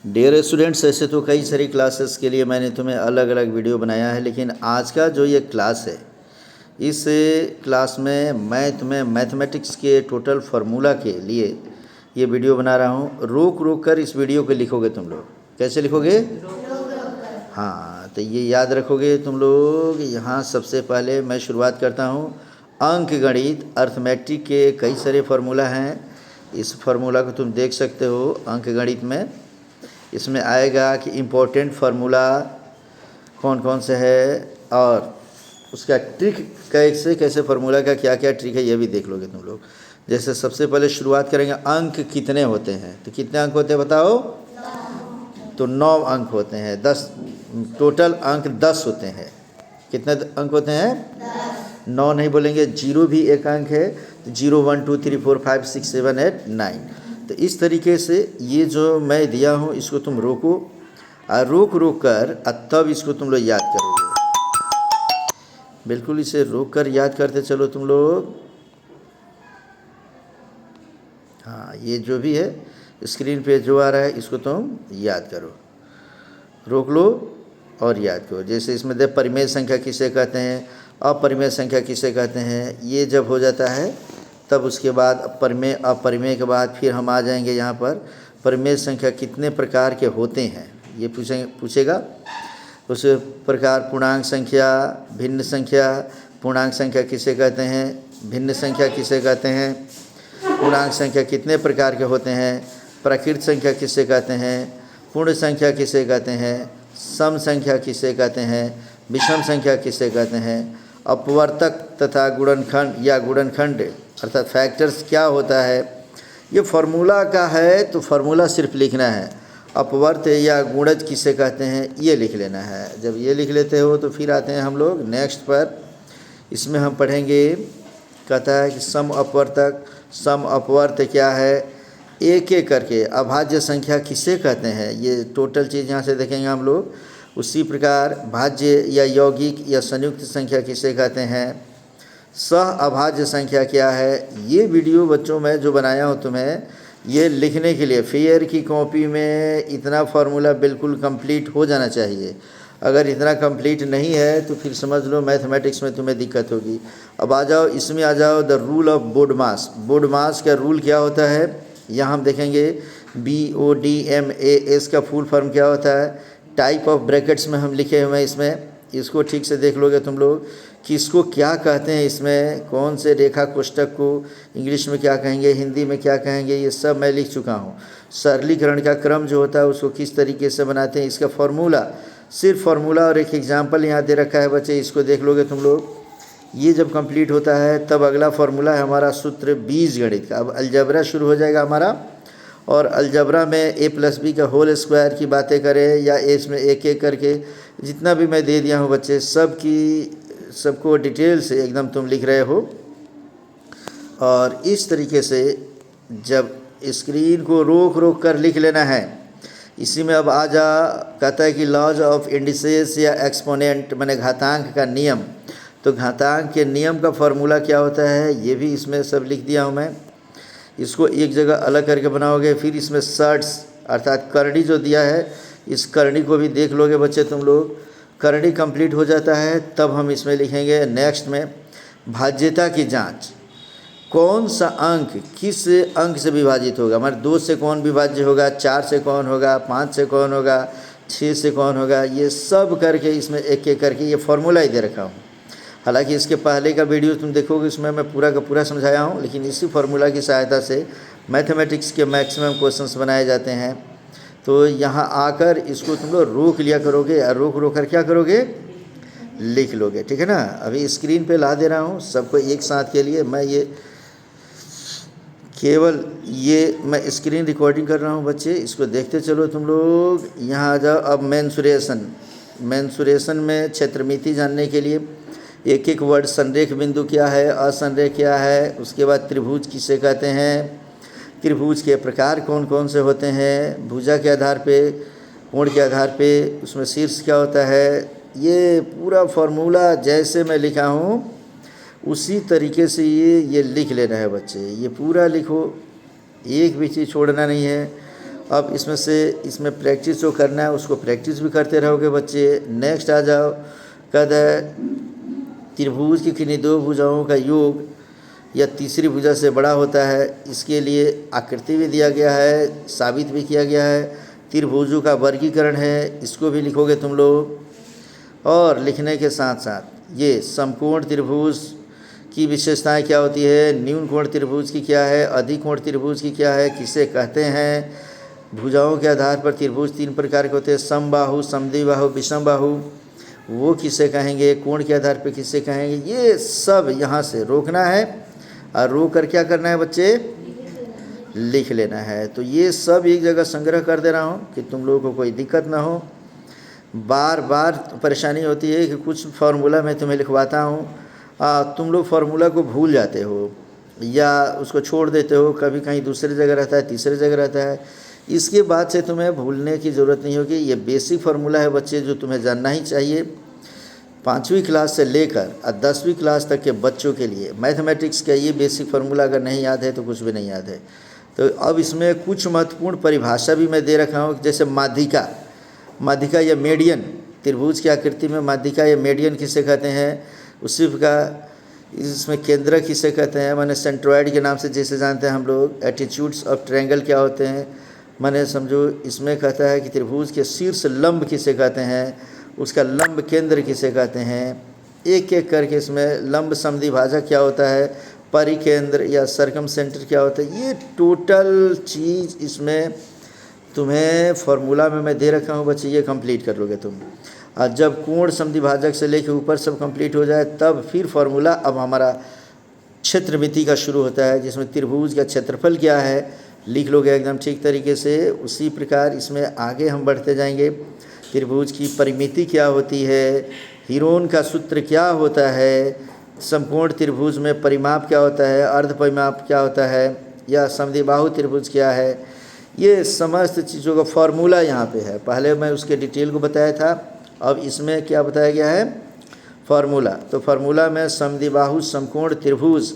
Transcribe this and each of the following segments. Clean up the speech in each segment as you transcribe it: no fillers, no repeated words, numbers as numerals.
Dear students, ऐसे तो कई सारी क्लासेस के लिए मैंने तुम्हें अलग अलग वीडियो बनाया है, लेकिन आज का जो ये क्लास है, इस क्लास में मैं तुम्हें मैथमेटिक्स के टोटल फार्मूला के लिए ये वीडियो बना रहा हूँ। रोक रोक कर इस वीडियो को लिखोगे तुम लोग। कैसे लिखोगे? हाँ, तो ये याद रखोगे तुम लोग। यहाँ सबसे पहले मैं शुरुआत करता हूँ। अंक गणित अर्थमेटिक के कई सारे फार्मूला हैं। इस फार्मूला को तुम देख सकते हो अंक गणित में। इसमें आएगा कि इम्पोर्टेंट फार्मूला कौन कौन से है और उसका ट्रिक कैसे कैसे फार्मूला का क्या क्या ट्रिक है, ये भी देख लोगे तुम लोग। जैसे सबसे पहले शुरुआत करेंगे, अंक कितने होते हैं? तो कितने अंक होते हैं बताओ? तो 9 अंक होते हैं। 10 टोटल अंक 10 होते हैं। कितने अंक होते हैं? 9 नहीं बोलेंगे, 0 भी एक अंक है। तो 0 1 2 3 4 5 6 7 8 9। तो इस तरीके से ये जो मैं दिया हूँ इसको तुम रोको और रोक रोक कर तब इसको तुम लोग याद करोगे। बिल्कुल इसे रोक कर याद करते चलो तुम लोग। हाँ, ये जो भी है स्क्रीन पे जो आ रहा है इसको तुम याद करो। रोक लो और याद करो। जैसे इसमें दे परिमेय संख्या किसे कहते हैं, अपरिमेय संख्या किसे कहते हैं। ये जब हो जाता है तब उसके बाद परिमेय अपरिमेय के बाद फिर हम आ जाएंगे यहाँ पर परिमेय संख्या कितने प्रकार के होते हैं, ये पूछेगा। उस प्रकार पूर्णांक संख्या, भिन्न संख्या। पूर्णांक संख्या किसे कहते हैं, भिन्न संख्या किसे कहते हैं, पूर्णांक संख्या कितने प्रकार के होते हैं, प्रकृत संख्या किसे कहते हैं, पूर्ण संख्या किसे कहते हैं, सम संख्या किसे कहते हैं, विषम संख्या किसे कहते हैं, अपवर्तक तथा गुणनखंड या गुणनखंड अर्थात फैक्टर्स क्या होता है। ये फार्मूला का है तो फार्मूला सिर्फ लिखना है। अपवर्त या गुणज किसे कहते हैं ये लिख लेना है। जब ये लिख लेते हो तो फिर आते हैं हम लोग नेक्स्ट पर। इसमें हम पढ़ेंगे, कहता है कि सम अपवर्तक, सम अपवर्त क्या है, एक एक करके अभाज्य संख्या किसे कहते हैं, ये टोटल चीज़ यहाँ से देखेंगे हम लोग। उसी प्रकार भाज्य या यौगिक या संयुक्त संख्या किसे कहते हैं, सह अभाज्य संख्या क्या है। ये वीडियो बच्चों मैं जो बनाया हूँ तुम्हें ये लिखने के लिए फेयर की कॉपी में इतना फार्मूला बिल्कुल कंप्लीट हो जाना चाहिए। अगर इतना कंप्लीट नहीं है तो फिर समझ लो मैथमेटिक्स में तुम्हें दिक्कत होगी। अब आ जाओ, इसमें आ जाओ the rule of BODMAS. BODMAS का रूल क्या होता है यहाँ हम देखेंगे। BODMAS का फुल फॉर्म क्या होता है। टाइप ऑफ ब्रैकेट्स में हम लिखे हुए हैं इसमें, इसको ठीक से देख लोगे तुम लोग कि इसको क्या कहते हैं। इसमें कौन से रेखा कोष्ठक को इंग्लिश में क्या कहेंगे, हिंदी में क्या कहेंगे, ये सब मैं लिख चुका हूँ। सरलीकरण का क्रम जो होता है उसको किस तरीके से बनाते हैं, इसका फार्मूला, सिर्फ फार्मूला और एक एग्जाम्पल यहाँ दे रखा है बच्चे, इसको देख लोगे तुम लोग। ये जब कंप्लीट होता है तब अगला फार्मूला है हमारा सूत्र बीजगणित का। अब अलजबरा शुरू हो जाएगा हमारा, और अलजबरा में A+B का होल स्क्वायर की बातें करें या इसमें एक एक करके जितना भी मैं दे दिया हूँ बच्चे सबको डिटेल से एकदम तुम लिख रहे हो। और इस तरीके से जब स्क्रीन को रोक रोक कर लिख लेना है। इसी में अब आ जा, कहता है कि लॉज ऑफ इंडिसेस या एक्सपोनेंट माने घातांक का नियम। तो घातांक के नियम का फार्मूला क्या होता है ये भी इसमें सब लिख दिया हूँ मैं। इसको एक जगह अलग करके बनाओगे। फिर इसमें सर्ट्स अर्थात करणी जो दिया है, इस करणी को भी देख लोगे बच्चे तुम लोग। करणी कंप्लीट हो जाता है तब हम इसमें लिखेंगे नेक्स्ट में भाज्यता की जांच। कौन सा अंक किस अंक से विभाजित होगा, हमारे 2 से कौन विभाज्य होगा, 4 से कौन होगा, 5 से कौन होगा, 6 से कौन होगा, ये सब करके इसमें एक एक करके ये फार्मूला ही दे रखा हूँ। हालांकि इसके पहले का वीडियो तुम देखोगे उसमें मैं पूरा का पूरा समझाया हूँ, लेकिन इसी फार्मूला की सहायता से मैथमेटिक्स के मैक्सिमम क्वेश्चंस बनाए जाते हैं। तो यहाँ आकर इसको तुम लोग रोक लिया करोगे और रोक रोक कर क्या करोगे, लिख लोगे, ठीक है ना। अभी स्क्रीन पे ला दे रहा हूँ सबको एक साथ के लिए। मैं ये केवल ये मैं स्क्रीन रिकॉर्डिंग कर रहा हूँ बच्चे, इसको देखते चलो तुम लोग। यहाँ आ जाओ अब मेंसुरेशन में क्षेत्रमिति जानने के लिए एक एक वर्ड, संरेख बिंदु क्या है, असंरेख क्या है, उसके बाद त्रिभुज किसे कहते हैं, त्रिभुज के प्रकार कौन कौन से होते हैं, भुजा के आधार पे, कोण के आधार पे उसमें शीर्ष क्या होता है। ये पूरा फार्मूला जैसे मैं लिखा हूँ उसी तरीके से ये लिख लेना है बच्चे। ये पूरा लिखो, एक भी चीज़ छोड़ना नहीं है। अब इसमें प्रैक्टिस जो करना है उसको प्रैक्टिस भी करते रहोगे बच्चे। नेक्स्ट आ जाओ, कहता है त्रिभुज की किन्हीं दो भुजाओं का योग या तीसरी भुजा से बड़ा होता है, इसके लिए आकृति भी दिया गया है, साबित भी किया गया है। त्रिभुजों का वर्गीकरण है, इसको भी लिखोगे तुम लोग। और लिखने के साथ साथ ये समकोण त्रिभुज की विशेषताएं क्या होती है, न्यून कोण त्रिभुज की क्या है, अधिक कोण त्रिभुज की क्या है, किसे कहते हैं। भुजाओं के आधार पर त्रिभुज 3 प्रकार के होते हैं, समबाहु, समद्विबाहु, विषमबाहु, वो किसे कहेंगे, कोण के आधार पर किसे कहेंगे। ये सब यहाँ से रोकना है और रोक कर क्या करना है बच्चे, लिख लेना है। तो ये सब एक जगह संग्रह कर दे रहा हूँ कि तुम लोगों को कोई दिक्कत ना हो। बार बार परेशानी होती है कि कुछ फार्मूला मैं तुम्हें लिखवाता हूँ, तुम लोग फार्मूला को भूल जाते हो या उसको छोड़ देते हो, कभी कहीं दूसरी जगह रहता है, तीसरी जगह रहता है। इसके बाद से तुम्हें भूलने की ज़रूरत नहीं होगी। ये बेसिक फार्मूला है बच्चे, जो तुम्हें जानना ही चाहिए। 5वीं क्लास से लेकर 10वीं क्लास तक के बच्चों के लिए मैथमेटिक्स का ये बेसिक फार्मूला अगर नहीं याद है तो कुछ भी नहीं याद है। तो अब इसमें कुछ महत्वपूर्ण परिभाषा भी मैं दे रखा हूँ, जैसे माध्यिका या मीडियन, त्रिभुज की आकृति में माध्यिका या मीडियन किसे कहते हैं, उसी का इसमें केंद्र किसे कहते हैं, माने सेंट्रॉइड के नाम से जैसे जानते हैं हम लोग। एटीट्यूड्स ऑफ ट्रायंगल क्या होते हैं, माने समझो इसमें कहता है कि त्रिभुज के शीर्ष लंब किसे कहते हैं, उसका लंब केंद्र किसे कहते हैं। एक एक करके इसमें लंब समद्विभाजक क्या होता है, परिकेंद्र या सर्कम सेंटर क्या होता है, ये टोटल चीज़ इसमें तुम्हें फार्मूला में मैं दे रखा हूँ बच्चे। ये कंप्लीट कर लोगे तुम। और जब कोण समद्विभाजक से लेकर ऊपर सब कंप्लीट हो जाए तब फिर फार्मूला अब हमारा क्षेत्रमिति का शुरू होता है, जिसमें त्रिभुज का क्षेत्रफल क्या है लिख लोगे एकदम ठीक तरीके से। उसी प्रकार इसमें आगे हम बढ़ते जाएंगे। त्रिभुज की परिमिति क्या होती है, हीरोन का सूत्र क्या होता है, समकोण त्रिभुज में परिमाप क्या होता है, अर्ध परिमाप क्या होता है, या समद्विबाहु त्रिभुज क्या है, ये समस्त चीज़ों का फार्मूला यहाँ पे है। पहले मैं उसके डिटेल को बताया था, अब इसमें क्या बताया गया है, फार्मूला। तो फार्मूला में समद्विबाहु समकोण त्रिभुज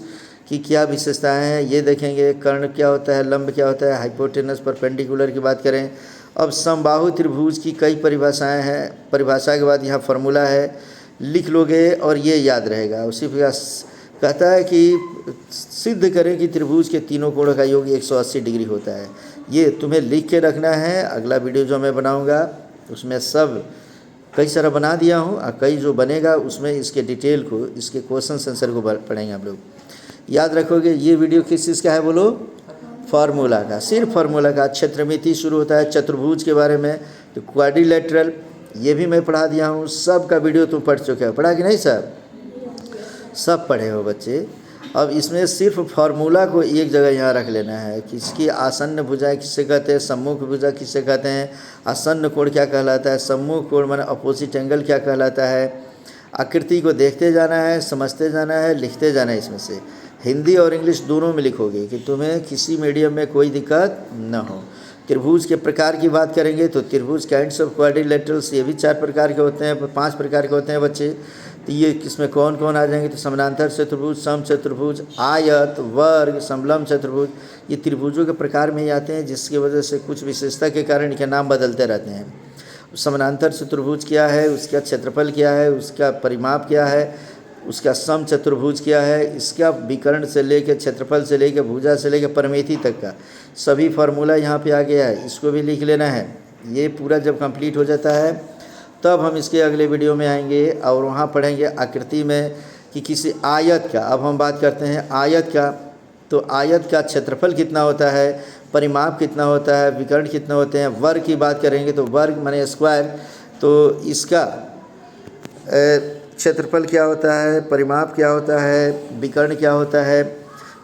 की क्या विशेषताएं हैं ये देखेंगे। कर्ण क्या होता है, लंब क्या होता है, हाइपोटेनस, परपेंडिकुलर की बात करें। अब समबाहु त्रिभुज की कई परिभाषाएं हैं, परिभाषा के बाद यहाँ फार्मूला है, लिख लोगे और ये याद रहेगा। उसी प्रकार कहता है कि सिद्ध करें कि त्रिभुज के तीनों कोणों का योग 180 डिग्री होता है। ये तुम्हें लिख के रखना है। अगला वीडियो जो मैं बनाऊंगा उसमें सब कई सारा बना दिया हूँ, और कई जो बनेगा उसमें इसके डिटेल को, इसके क्वेश्चन आंसर को पढ़ेंगे हम लोग। याद रखोगे ये वीडियो किस चीज़ का है बोलो, फार्मूला का, सिर्फ फार्मूला का। क्षेत्रमिति शुरू होता है चतुर्भुज के बारे में, तो क्वाड्रिलेटरल ये भी मैं पढ़ा दिया हूँ। सब का वीडियो तुम पढ़ चुके हो, पढ़ा कि नहीं सब पढ़े हो बच्चे। अब इसमें सिर्फ फार्मूला को एक जगह यहाँ रख लेना है। किसकी आसन्न भुजा किससे कहते हैं, सम्मुख भुजा किससे कहते हैं, आसन्न कोण क्या कहलाता है, सम्मुख कोण माने अपोजिट एंगल क्या कहलाता है। आकृति को देखते जाना है, समझते जाना है, लिखते जाना है। इसमें से हिंदी और इंग्लिश दोनों में लिखोगे कि तुम्हें किसी मीडियम में कोई दिक्कत न हो। त्रिभुज के प्रकार की बात करेंगे तो त्रिभुज काइंड्स ऑफ क्वाड्रिलेटरल्स, ये भी 4 प्रकार के होते हैं, 5 प्रकार के होते हैं बच्चे। तो ये किसमें कौन कौन आ जाएंगे, तो समानांतर चतुर्भुज, सम चतुर्भुज, आयत, वर्ग, समलंब चतुर्भुज, ये त्रिभुजों के प्रकार में ही आते हैं, जिसकी वजह से कुछ विशेषता के कारण इनके नाम बदलते रहते हैं। समानांतर चतुर्भुज क्या है, उसका क्षेत्रफल क्या है, उसका परिमाप क्या है, उसका सम चतुर्भुज क्या है, इसका विकर्ण से लेकर क्षेत्रफल से लेकर भुजा से लेकर परिमिति तक का सभी फार्मूला यहाँ पे आ गया है। इसको भी लिख लेना है। ये पूरा जब कंप्लीट हो जाता है तब हम इसके अगले वीडियो में आएंगे और वहाँ पढ़ेंगे आकृति में कि किसी आयत का। अब हम बात करते हैं आयत का, तो आयत का क्षेत्रफल कितना होता है, परिमाप कितना होता है, विकर्ण कितना होते हैं। वर्ग की बात करेंगे तो वर्ग माने स्क्वायर, तो इसका क्षेत्रफल क्या होता है, परिमाप क्या होता है, विकर्ण क्या होता है।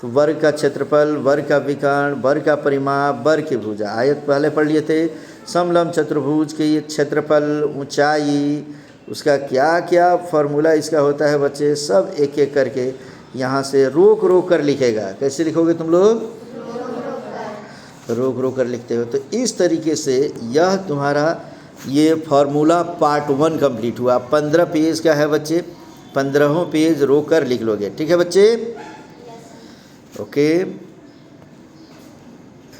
तो वर्ग का क्षेत्रफल, वर्ग का विकर्ण, वर्ग का परिमाप, वर्ग की भुजा। आयत पहले पढ़ लिए थे। समलंब चतुर्भुज की क्षेत्रफल, ऊंचाई, उसका क्या क्या फार्मूला इसका होता है बच्चे, सब एक एक करके यहाँ से रोक रोक कर लिखेगा। कैसे लिखोगे तुम लोग, रोक रोक कर लिखते हो। तो इस तरीके से यह तुम्हारा ये फार्मूला पार्ट 1 कंप्लीट हुआ। 15 पेज का है बच्चे, 15 पेज रोक कर लिख लोगे। ठीक है बच्चे, ओके।